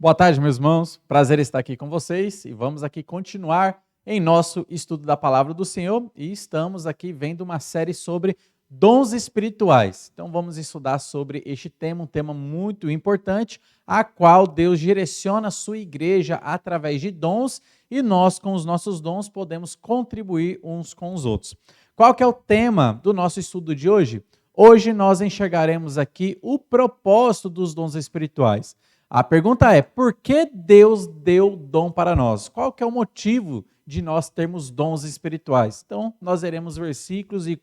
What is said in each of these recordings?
Boa tarde, meus irmãos. Prazer estar aqui com vocês e vamos aqui continuar em nosso estudo da Palavra do Senhor e estamos aqui vendo uma série sobre dons espirituais. Então vamos estudar sobre este tema, um tema muito importante, a qual Deus direciona a sua igreja através de dons e nós com os nossos dons podemos contribuir uns com os outros. Qual que é o tema do nosso estudo de hoje? Hoje nós enxergaremos aqui o propósito dos dons espirituais. A pergunta é, por que Deus deu dom para nós? Qual que é o motivo de nós termos dons espirituais? Então, nós veremos versículos e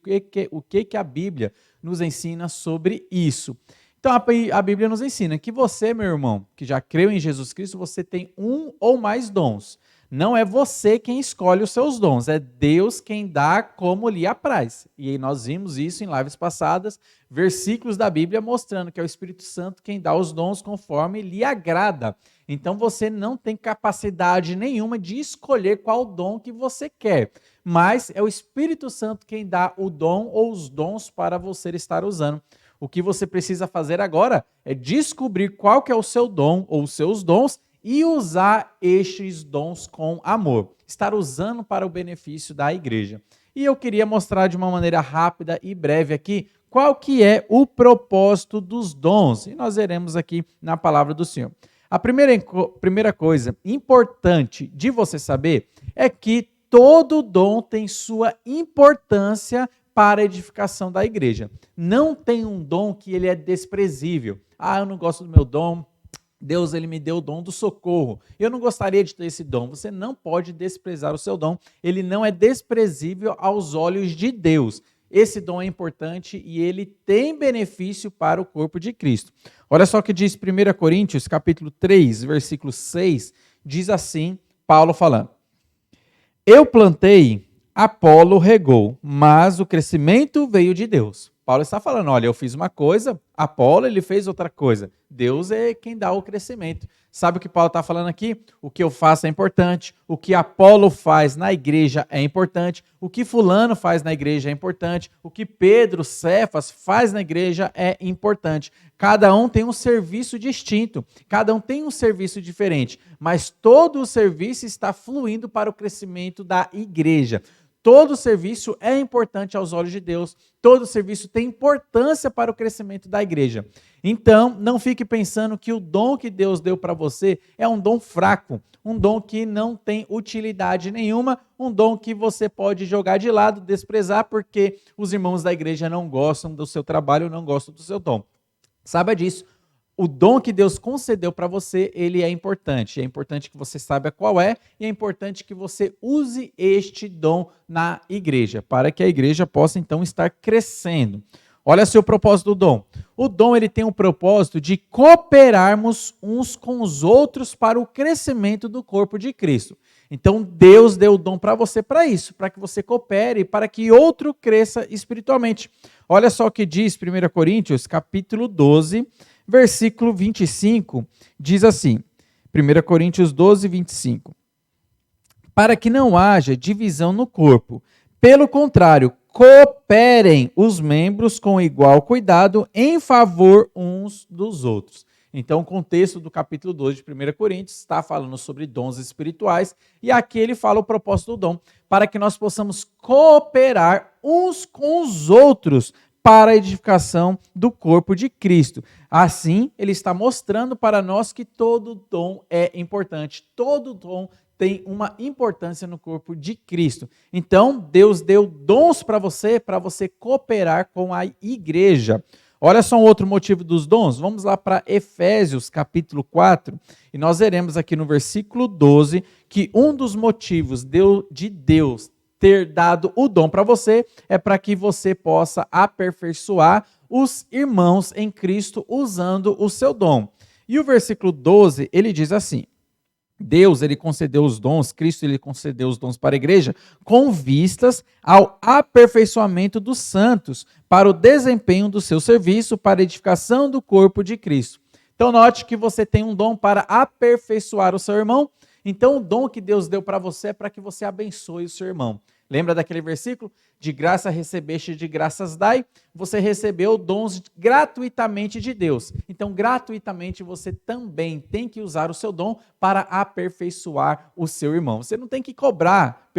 o que a Bíblia nos ensina sobre isso. Então, a Bíblia nos ensina que você, meu irmão, que já creu em Jesus Cristo, você tem um ou mais dons. Não é você quem escolhe os seus dons, é Deus quem dá como lhe apraz. E aí nós vimos isso em lives passadas, versículos da Bíblia mostrando que é o Espírito Santo quem dá os dons conforme lhe agrada. Então você não tem capacidade nenhuma de escolher qual dom que você quer, mas é o Espírito Santo quem dá o dom ou os dons para você estar usando. O que você precisa fazer agora é descobrir qual que é o seu dom ou os seus dons e usar estes dons com amor, estar usando para o benefício da igreja. E eu queria mostrar de uma maneira rápida e breve aqui qual que é o propósito dos dons. E nós veremos aqui na palavra do Senhor. A primeira coisa importante de você saber é que todo dom tem sua importância para a edificação da igreja. Não tem um dom que ele é desprezível. Ah, eu não gosto do meu dom. Deus ele me deu o dom do socorro. Eu não gostaria de ter esse dom. Você não pode desprezar o seu dom. Ele não é desprezível aos olhos de Deus. Esse dom é importante e ele tem benefício para o corpo de Cristo. Olha só o que diz 1 Coríntios, capítulo 3, versículo 6, diz assim, Paulo falando: Eu plantei, Apolo regou, mas o crescimento veio de Deus. Paulo está falando, olha, eu fiz uma coisa, Apolo ele fez outra coisa. Deus é quem dá o crescimento. Sabe o que Paulo está falando aqui? O que eu faço é importante, o que Apolo faz na igreja é importante, o que fulano faz na igreja é importante, o que Pedro, Cefas faz na igreja é importante. Cada um tem um serviço distinto, cada um tem um serviço diferente, mas todo o serviço está fluindo para o crescimento da igreja. Todo serviço é importante aos olhos de Deus, todo serviço tem importância para o crescimento da igreja. Então, não fique pensando que o dom que Deus deu para você é um dom fraco, um dom que não tem utilidade nenhuma, um dom que você pode jogar de lado, desprezar, porque os irmãos da igreja não gostam do seu trabalho, não gostam do seu dom. Saiba disso. O dom que Deus concedeu para você, ele é importante. É importante que você saiba qual é e é importante que você use este dom na igreja, para que a igreja possa, então, estar crescendo. Olha seu propósito do dom. O dom ele tem o propósito de cooperarmos uns com os outros para o crescimento do corpo de Cristo. Então, Deus deu o dom para você para isso, para que você coopere, para que outro cresça espiritualmente. Olha só o que diz 1 Coríntios, capítulo 12, versículo 25, diz assim, 1 Coríntios 12, 25. Para que não haja divisão no corpo, pelo contrário, cooperem os membros com igual cuidado em favor uns dos outros. Então, o contexto do capítulo 12 de 1 Coríntios está falando sobre dons espirituais e aqui ele fala o propósito do dom, para que nós possamos cooperar uns com os outros para a edificação do corpo de Cristo. Assim, ele está mostrando para nós que todo dom é importante, todo dom tem uma importância no corpo de Cristo. Então, Deus deu dons para você cooperar com a igreja. Olha só um outro motivo dos dons. Vamos lá para Efésios, capítulo 4, e nós veremos aqui no versículo 12 que um dos motivos de Deus ter dado o dom para você é para que você possa aperfeiçoar os irmãos em Cristo usando o seu dom. E o versículo 12, ele diz assim: Deus, ele concedeu os dons, Cristo, ele concedeu os dons para a igreja com vistas ao aperfeiçoamento dos santos, para o desempenho do seu serviço, para a edificação do corpo de Cristo. Então, note que você tem um dom para aperfeiçoar o seu irmão Então, o dom que Deus deu para você é para que você abençoe o seu irmão. Lembra daquele versículo? De graça recebeste, de graças dai. Você recebeu dons gratuitamente de Deus. Então, gratuitamente, você também tem que usar o seu dom para aperfeiçoar o seu irmão. Você não tem que cobrar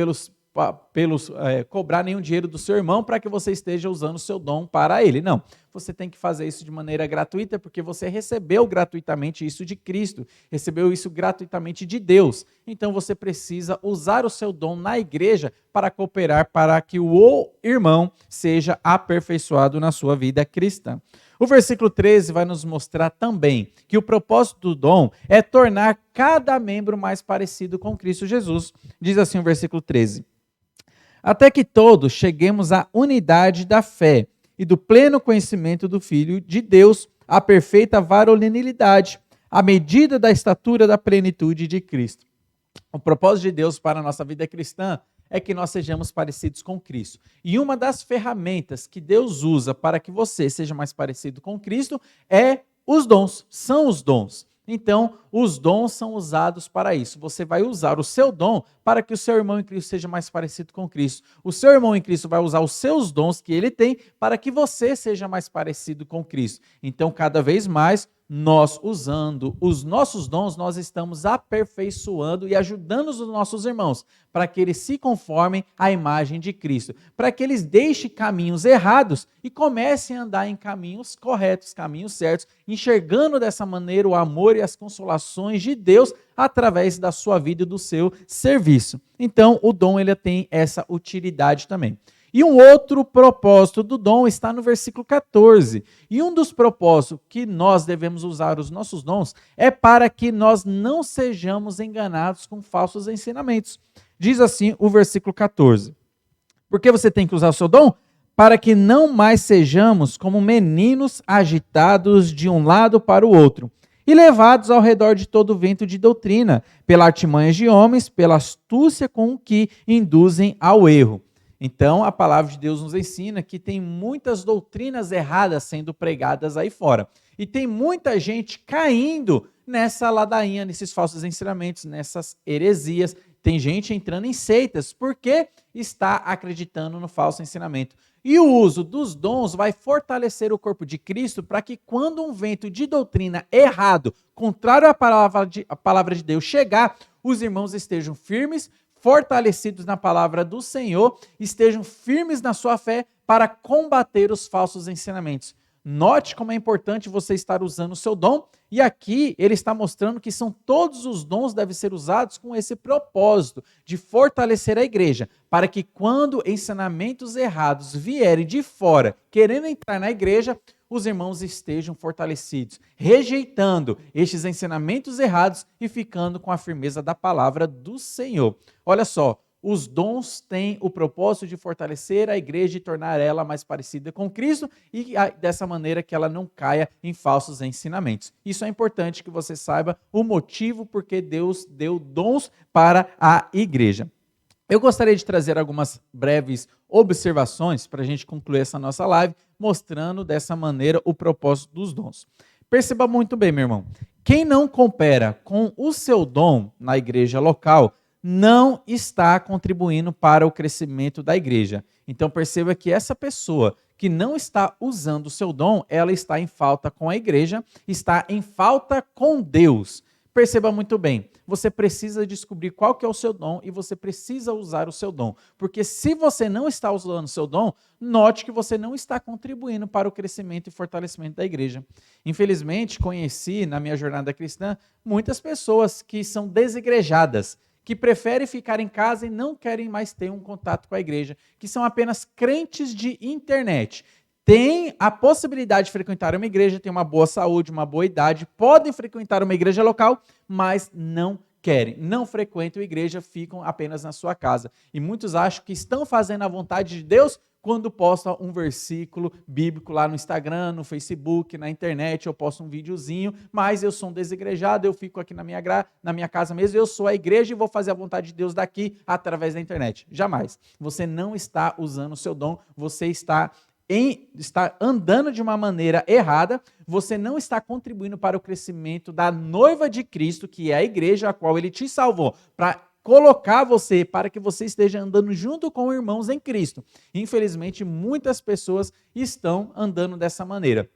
cobrar nenhum dinheiro do seu irmão para que você esteja usando o seu dom para ele. Não, você tem que fazer isso de maneira gratuita porque você recebeu gratuitamente isso de Cristo, recebeu isso gratuitamente de Deus. Então você precisa usar o seu dom na igreja para cooperar para que o irmão seja aperfeiçoado na sua vida cristã. O versículo 13 vai nos mostrar também que o propósito do dom é tornar cada membro mais parecido com Cristo Jesus. Diz assim o versículo 13: até que todos cheguemos à unidade da fé e do pleno conhecimento do Filho de Deus, à perfeita varonilidade, à medida da estatura da plenitude de Cristo. O propósito de Deus para a nossa vida cristã é que nós sejamos parecidos com Cristo. E uma das ferramentas que Deus usa para que você seja mais parecido com Cristo é os dons, são os dons. Então, os dons são usados para isso. Você vai usar o seu dom para que o seu irmão em Cristo seja mais parecido com Cristo. O seu irmão em Cristo vai usar os seus dons que ele tem para que você seja mais parecido com Cristo. Então, cada vez mais, nós usando os nossos dons, nós estamos aperfeiçoando e ajudando os nossos irmãos para que eles se conformem à imagem de Cristo, para que eles deixem caminhos errados e comecem a andar em caminhos corretos, caminhos certos, enxergando dessa maneira o amor e as consolações de Deus através da sua vida e do seu serviço. Então, o dom ele tem essa utilidade também. E um outro propósito do dom está no versículo 14. E um dos propósitos que nós devemos usar os nossos dons é para que nós não sejamos enganados com falsos ensinamentos. Diz assim o versículo 14. Por que você tem que usar o seu dom? Para que não mais sejamos como meninos agitados de um lado para o outro e levados ao redor de todo vento de doutrina, pela artimanha de homens, pela astúcia com que induzem ao erro. Então, a palavra de Deus nos ensina que tem muitas doutrinas erradas sendo pregadas aí fora. E tem muita gente caindo nessa ladainha, nesses falsos ensinamentos, nessas heresias. Tem gente entrando em seitas porque está acreditando no falso ensinamento. E o uso dos dons vai fortalecer o corpo de Cristo para que quando um vento de doutrina errado, contrário à palavra de Deus chegar, os irmãos estejam firmes, fortalecidos na palavra do Senhor, estejam firmes na sua fé para combater os falsos ensinamentos. Note como é importante você estar usando o seu dom, e aqui ele está mostrando que são todos os dons devem ser usados com esse propósito de fortalecer a igreja, para que quando ensinamentos errados vierem de fora, querendo entrar na igreja, os irmãos estejam fortalecidos, rejeitando estes ensinamentos errados e ficando com a firmeza da palavra do Senhor. Olha só, os dons têm o propósito de fortalecer a igreja e tornar ela mais parecida com Cristo e dessa maneira que ela não caia em falsos ensinamentos. Isso é importante que você saiba o motivo porque Deus deu dons para a igreja. Eu gostaria de trazer algumas breves observações para a gente concluir essa nossa live, mostrando dessa maneira o propósito dos dons. Perceba muito bem, meu irmão, quem não coopera com o seu dom na igreja local não está contribuindo para o crescimento da igreja. Então perceba que essa pessoa que não está usando o seu dom, ela está em falta com a igreja, está em falta com Deus. Perceba muito bem, você precisa descobrir qual que é o seu dom e você precisa usar o seu dom. Porque se você não está usando o seu dom, note que você não está contribuindo para o crescimento e fortalecimento da igreja. Infelizmente, conheci na minha jornada cristã muitas pessoas que são desigrejadas, que preferem ficar em casa e não querem mais ter um contato com a igreja, que são apenas crentes de internet. Têm a possibilidade de frequentar uma igreja, têm uma boa saúde, uma boa idade, podem frequentar uma igreja local, mas não querem, não frequentam a igreja, ficam apenas na sua casa. E muitos acham que estão fazendo a vontade de Deus quando postam um versículo bíblico lá no Instagram, no Facebook, na internet, eu posto um videozinho, mas eu sou um desigrejado, eu fico aqui na minha casa mesmo, eu sou a igreja e vou fazer a vontade de Deus daqui através da internet. Jamais. Você não está usando o seu dom, você está está andando de uma maneira errada, você não está contribuindo para o crescimento da noiva de Cristo, que é a igreja a qual ele te salvou, para colocar você, para que você esteja andando junto com irmãos em Cristo. Infelizmente, muitas pessoas estão andando dessa maneira.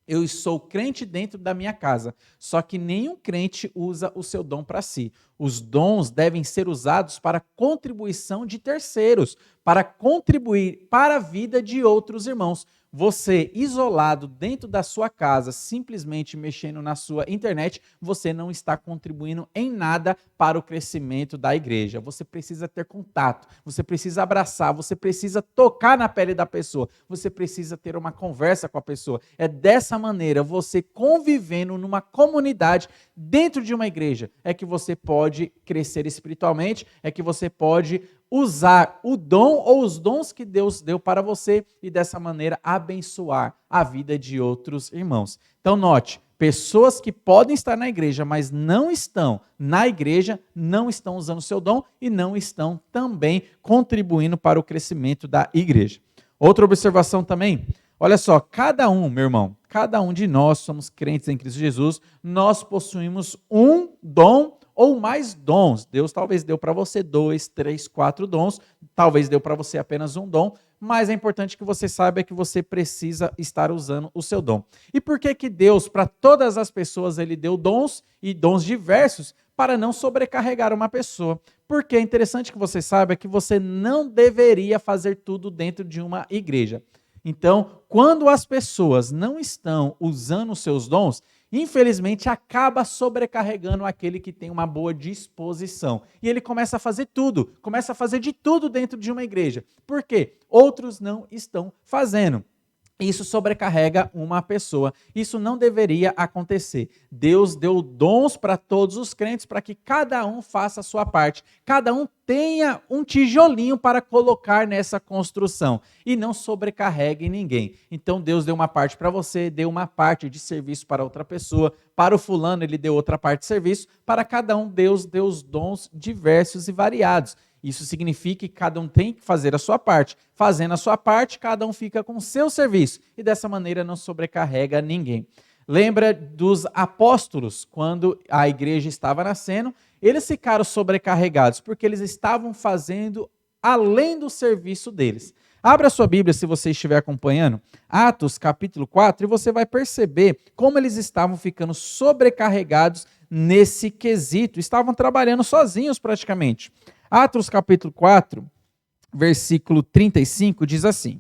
Eu sou crente dentro da minha casa, só que nenhum crente usa o seu dom para si. Os dons devem ser usados para contribuição de terceiros, para contribuir para a vida de outros irmãos. Você, isolado dentro da sua casa, simplesmente mexendo na sua internet, você não está contribuindo em nada para o crescimento da igreja. Você precisa ter contato, você precisa abraçar, você precisa tocar na pele da pessoa, você precisa ter uma conversa com a pessoa. É dessa maneira, você convivendo numa comunidade, dentro de uma igreja, é que você pode crescer espiritualmente, é que você pode usar o dom ou os dons que Deus deu para você e dessa maneira abençoar a vida de outros irmãos. Então note, pessoas que podem estar na igreja, mas não estão na igreja, não estão usando o seu dom e não estão também contribuindo para o crescimento da igreja. Outra observação também, olha só, cada um, meu irmão, cada um de nós somos crentes em Cristo Jesus, nós possuímos um dom ou mais dons. Deus talvez deu para você 2, 3, 4 dons, talvez deu para você apenas um dom, mas é importante que você saiba que você precisa estar usando o seu dom. E por que que Deus, para todas as pessoas, ele deu dons e dons diversos para não sobrecarregar uma pessoa? Porque é interessante que você saiba que você não deveria fazer tudo dentro de uma igreja. Então, quando as pessoas não estão usando os seus dons, infelizmente acaba sobrecarregando aquele que tem uma boa disposição. E ele começa a fazer tudo, começa a fazer de tudo dentro de uma igreja. Por quê? Outros não estão fazendo. Isso sobrecarrega uma pessoa. Isso não deveria acontecer. Deus deu dons para todos os crentes para que cada um faça a sua parte. Cada um tenha um tijolinho para colocar nessa construção e não sobrecarregue ninguém. Então Deus deu uma parte para você, deu uma parte de serviço para outra pessoa, para o fulano ele deu outra parte de serviço, para cada um Deus deu os dons diversos e variados. Isso significa que cada um tem que fazer a sua parte. Fazendo a sua parte, cada um fica com o seu serviço e dessa maneira não sobrecarrega ninguém. Lembra dos apóstolos, quando a igreja estava nascendo, eles ficaram sobrecarregados porque eles estavam fazendo além do serviço deles. Abra a sua Bíblia se você estiver acompanhando, Atos capítulo 4, e você vai perceber como eles estavam ficando sobrecarregados nesse quesito. Estavam trabalhando sozinhos praticamente. Atos capítulo 4, versículo 35, diz assim: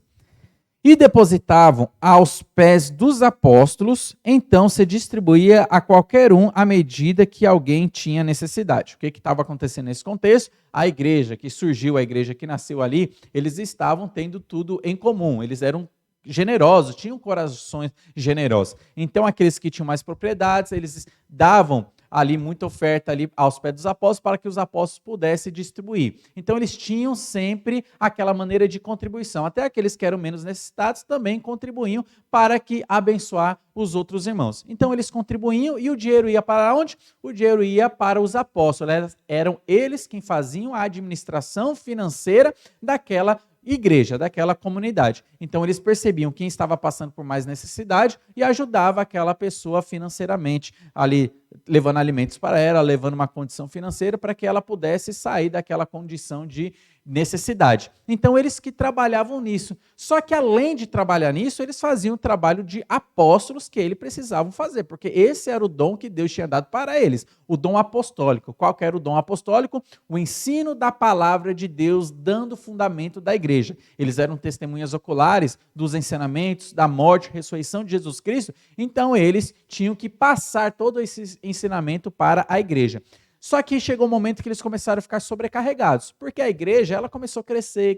E depositavam aos pés dos apóstolos, então se distribuía a qualquer um à medida que alguém tinha necessidade. O que estava acontecendo nesse contexto? A igreja que surgiu, a igreja que nasceu ali, eles estavam tendo tudo em comum, eles eram generosos, tinham corações generosos. Então aqueles que tinham mais propriedades, eles davam ali muita oferta ali aos pés dos apóstolos para que os apóstolos pudessem distribuir. Então eles tinham sempre aquela maneira de contribuição. Até aqueles que eram menos necessitados também contribuíam para que abençoar os outros irmãos. Então eles contribuíam e o dinheiro ia para onde? O dinheiro ia para os apóstolos. Eram eles quem faziam a administração financeira daquela igreja, daquela comunidade. Então eles percebiam quem estava passando por mais necessidade e ajudava aquela pessoa financeiramente, ali levando alimentos para ela, levando uma condição financeira para que ela pudesse sair daquela condição de necessidade. Então eles que trabalhavam nisso. Só que além de trabalhar nisso, eles faziam o trabalho de apóstolos que eles precisavam fazer, porque esse era o dom que Deus tinha dado para eles, o dom apostólico. Qual que era o dom apostólico? O ensino da palavra de Deus, dando fundamento da igreja. Eles eram testemunhas oculares dos ensinamentos, da morte e ressurreição de Jesus Cristo, então eles tinham que passar todo esse ensinamento para a igreja. Só que chegou um momento que eles começaram a ficar sobrecarregados, porque a igreja ela começou a crescer,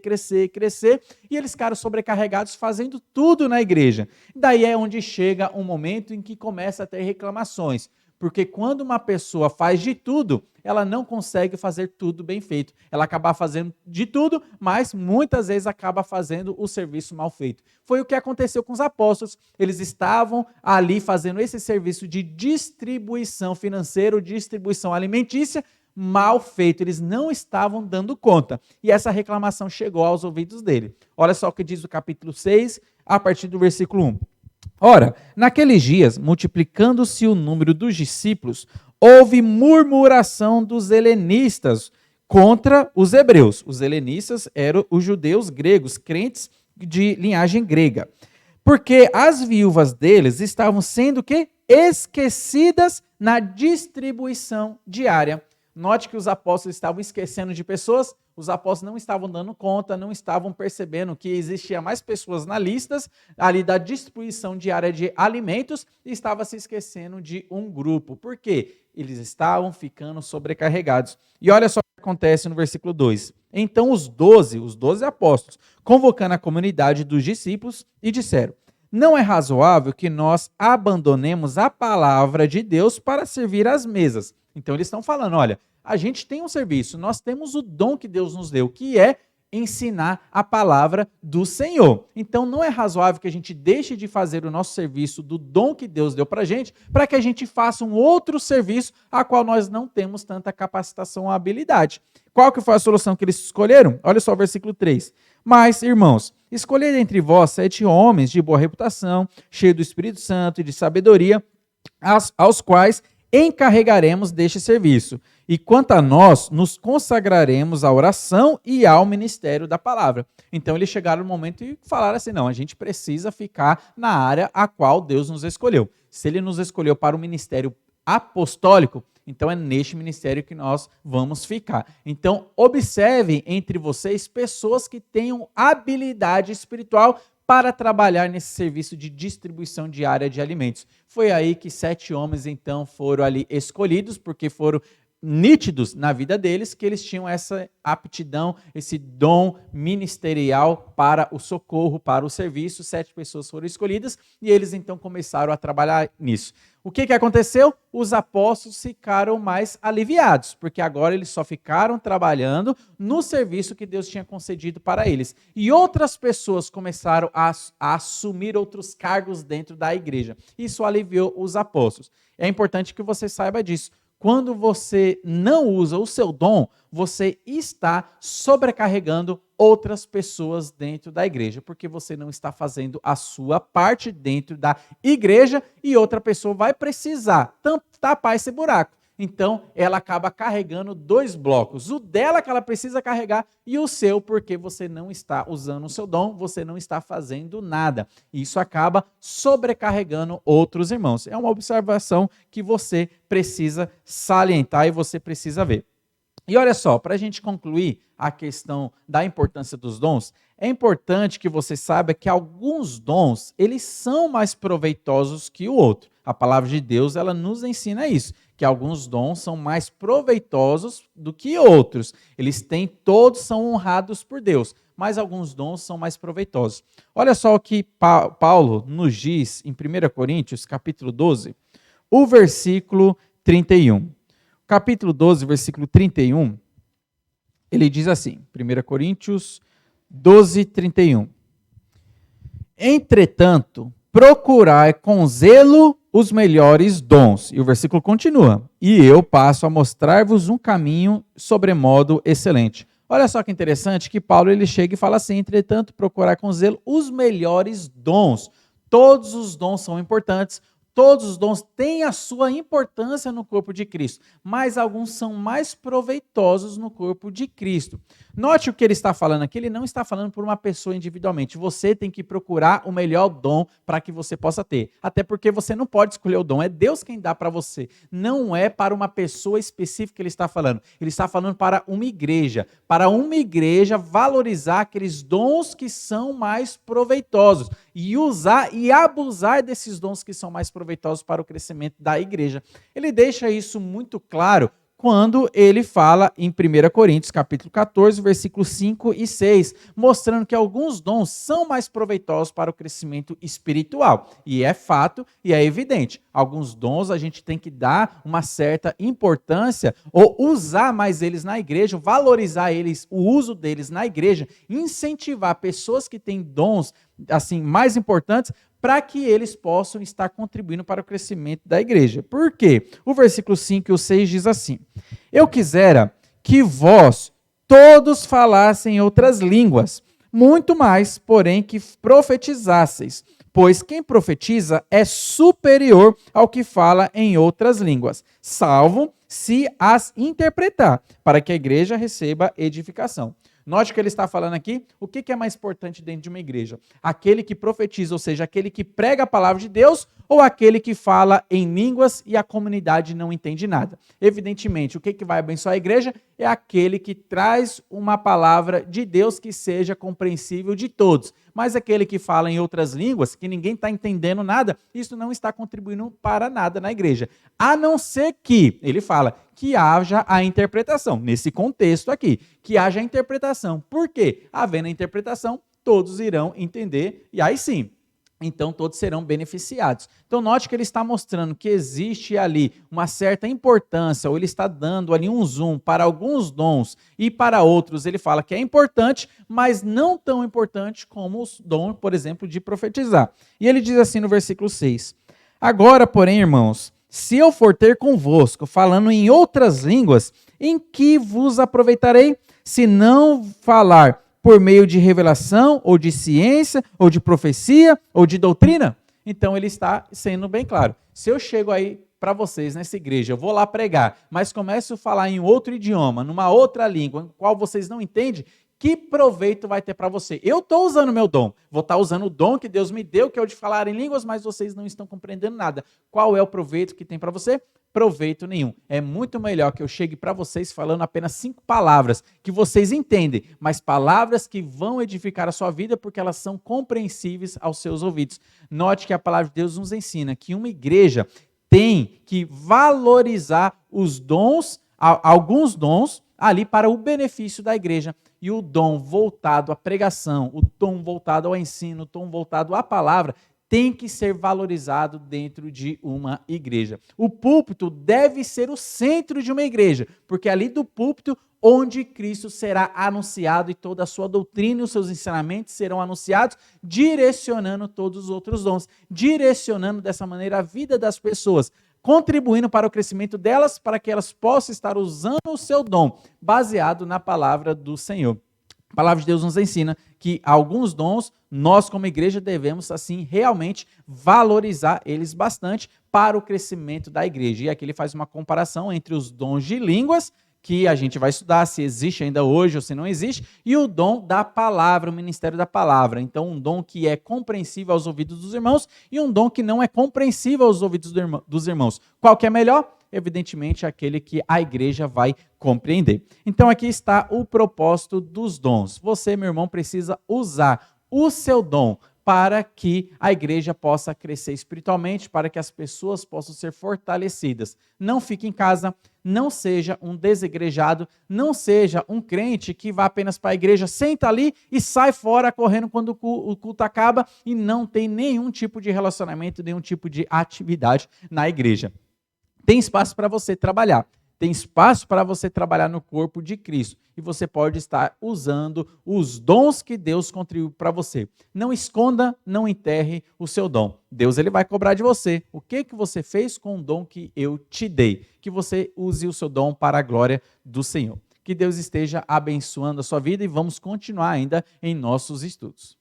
e eles ficaram sobrecarregados fazendo tudo na igreja. Daí é onde chega um momento em que começa a ter reclamações, porque quando uma pessoa faz de tudo, ela não consegue fazer tudo bem feito. Ela acaba fazendo de tudo, mas muitas vezes acaba fazendo o serviço mal feito. Foi o que aconteceu com os apóstolos. Eles estavam ali fazendo esse serviço de distribuição financeira, distribuição alimentícia, mal feito, eles não estavam dando conta. E essa reclamação chegou aos ouvidos dele. Olha só o que diz o capítulo 6, a partir do versículo 1. Ora, naqueles dias, multiplicando-se o número dos discípulos, houve murmuração dos helenistas contra os hebreus. Os helenistas eram os judeus gregos, crentes de linhagem grega. Porque as viúvas deles estavam sendo que esquecidas na distribuição diária. Note que os apóstolos estavam esquecendo de pessoas, os apóstolos não estavam dando conta, não estavam percebendo que existia mais pessoas na lista ali da distribuição diária de alimentos e estava se esquecendo de um grupo. Por quê? Eles estavam ficando sobrecarregados. E olha só o que acontece no versículo 2. Então os 12 apóstolos, convocando a comunidade dos discípulos, e disseram: não é razoável que nós abandonemos a palavra de Deus para servir às mesas. Então eles estão falando, olha, a gente tem um serviço, nós temos o dom que Deus nos deu, que é ensinar a palavra do Senhor. Então não é razoável que a gente deixe de fazer o nosso serviço do dom que Deus deu para que a gente faça um outro serviço a qual nós não temos tanta capacitação ou habilidade. Qual que foi a solução que eles escolheram? Olha só o versículo 3. Mas, irmãos, escolhei entre vós 7 homens de boa reputação, cheios do Espírito Santo e de sabedoria, aos quais encarregaremos deste serviço. E quanto a nós, nos consagraremos à oração e ao ministério da palavra. Então eles chegaram no momento e falaram assim, não, a gente precisa ficar na área a qual Deus nos escolheu. Se ele nos escolheu para o ministério apostólico, então é neste ministério que nós vamos ficar. Então observem entre vocês pessoas que tenham habilidade espiritual para trabalhar nesse serviço de distribuição diária de alimentos. Foi aí que 7 homens, então, foram ali escolhidos, porque foram nítidos na vida deles que eles tinham essa aptidão, esse dom ministerial para o socorro, para o serviço. 7 pessoas foram escolhidas e eles, então, começaram a trabalhar nisso. O que aconteceu? Os apóstolos ficaram mais aliviados, porque agora eles só ficaram trabalhando no serviço que Deus tinha concedido para eles. E outras pessoas começaram a assumir outros cargos dentro da igreja. Isso aliviou os apóstolos. É importante que você saiba disso. Quando você não usa o seu dom, você está sobrecarregando outras pessoas dentro da igreja, porque você não está fazendo a sua parte dentro da igreja e outra pessoa vai precisar tapar esse buraco. Então, ela acaba carregando 2 blocos. O dela que ela precisa carregar e o seu, porque você não está usando o seu dom, você não está fazendo nada. Isso acaba sobrecarregando outros irmãos. É uma observação que você precisa salientar e você precisa ver. E olha só, para a gente concluir a questão da importância dos dons, é importante que você saiba que alguns dons, eles são mais proveitosos que o outro. A palavra de Deus, ela nos ensina isso, que alguns dons são mais proveitosos do que outros. Todos são honrados por Deus, mas alguns dons são mais proveitosos. Olha só o que Paulo nos diz em 1 Coríntios, capítulo 12, o versículo 31. Capítulo 12, versículo 31, ele diz assim, 1 Coríntios 12, 31. Entretanto, procurai com zelo os melhores dons. E o versículo continua. E eu passo a mostrar-vos um caminho sobremodo excelente. Olha só que interessante que Paulo ele chega e fala assim, entretanto, procurai com zelo os melhores dons. Todos os dons são importantes. Todos os dons têm a sua importância no corpo de Cristo, mas alguns são mais proveitosos no corpo de Cristo. Note o que ele está falando aqui, ele não está falando por uma pessoa individualmente. Você tem que procurar o melhor dom para que você possa ter. Até porque você não pode escolher o dom, é Deus quem dá para você. Não é para uma pessoa específica que ele está falando. Ele está falando para uma igreja valorizar aqueles dons que são mais proveitosos e usar e abusar desses dons que são mais proveitosos para o crescimento da igreja. Ele deixa isso muito claro quando ele fala em 1 Coríntios, capítulo 14, versículos 5 e 6, mostrando que alguns dons são mais proveitosos para o crescimento espiritual. E é fato e é evidente. Alguns dons a gente tem que dar uma certa importância ou usar mais eles na igreja, valorizar eles, o uso deles na igreja, incentivar pessoas que têm dons assim mais importantes para que eles possam estar contribuindo para o crescimento da igreja. Por quê? O versículo 5 e o 6 diz assim: Eu quisera que vós todos falassem outras línguas, muito mais, porém, que profetizasseis, pois quem profetiza é superior ao que fala em outras línguas, salvo se as interpretar, para que a igreja receba edificação. Note que ele está falando aqui, o que é mais importante dentro de uma igreja? Aquele que profetiza, ou seja, aquele que prega a palavra de Deus, ou aquele que fala em línguas e a comunidade não entende nada? Evidentemente, o que vai abençoar a igreja é aquele que traz uma palavra de Deus que seja compreensível de todos. Mas aquele que fala em outras línguas, que ninguém está entendendo nada, isso não está contribuindo para nada na igreja. A não ser que, ele fala, que haja a interpretação. Nesse contexto aqui, que haja a interpretação. Por quê? Havendo a interpretação, todos irão entender, e aí sim, então todos serão beneficiados. Então note que ele está mostrando que existe ali uma certa importância, ou ele está dando ali um zoom para alguns dons e para outros ele fala que é importante, mas não tão importante como o dom, por exemplo, de profetizar. E ele diz assim no versículo 6: Agora, porém, irmãos, se eu for ter convosco, falando em outras línguas, em que vos aproveitarei, se não falar por meio de revelação, ou de ciência, ou de profecia, ou de doutrina? Então ele está sendo bem claro. Se eu chego aí para vocês nessa igreja, eu vou lá pregar, mas começo a falar em outro idioma, numa outra língua, em qual vocês não entendem, que proveito vai ter para você? Eu estou usando o meu dom, vou estar usando o dom que Deus me deu, que é o de falar em línguas, mas vocês não estão compreendendo nada. Qual é o proveito que tem para você? Proveito nenhum. É muito melhor que eu chegue para vocês falando apenas 5 palavras que vocês entendem, mas palavras que vão edificar a sua vida porque elas são compreensíveis aos seus ouvidos. Note que a palavra de Deus nos ensina que uma igreja tem que valorizar os dons, alguns dons, ali para o benefício da igreja. E o dom voltado à pregação, o dom voltado ao ensino, o dom voltado à palavra, tem que ser valorizado dentro de uma igreja. O púlpito deve ser o centro de uma igreja, porque é ali do púlpito onde Cristo será anunciado e toda a sua doutrina e os seus ensinamentos serão anunciados, direcionando todos os outros dons, direcionando dessa maneira a vida das pessoas, contribuindo para o crescimento delas, para que elas possam estar usando o seu dom, baseado na palavra do Senhor. A palavra de Deus nos ensina que alguns dons, nós como igreja devemos, assim, realmente valorizar eles bastante para o crescimento da igreja. E aqui ele faz uma comparação entre os dons de línguas, que a gente vai estudar se existe ainda hoje ou se não existe, e o dom da palavra, o ministério da palavra. Então, um dom que é compreensível aos ouvidos dos irmãos e um dom que não é compreensível aos ouvidos dos irmãos. Qual que é melhor? Evidentemente, aquele que a igreja vai compreender. Então, aqui está o propósito dos dons. Você, meu irmão, precisa usar o seu dom para que a igreja possa crescer espiritualmente, para que as pessoas possam ser fortalecidas. Não fique em casa, não seja um desigrejado, não seja um crente que vá apenas para a igreja, senta ali e sai fora correndo quando o culto acaba e não tem nenhum tipo de relacionamento, nenhum tipo de atividade na igreja. Tem espaço para você trabalhar. Tem espaço para você trabalhar no corpo de Cristo. E você pode estar usando os dons que Deus contribuiu para você. Não esconda, não enterre o seu dom. Deus ele vai cobrar de você. O que você fez com o dom que eu te dei? Que você use o seu dom para a glória do Senhor. Que Deus esteja abençoando a sua vida e vamos continuar ainda em nossos estudos.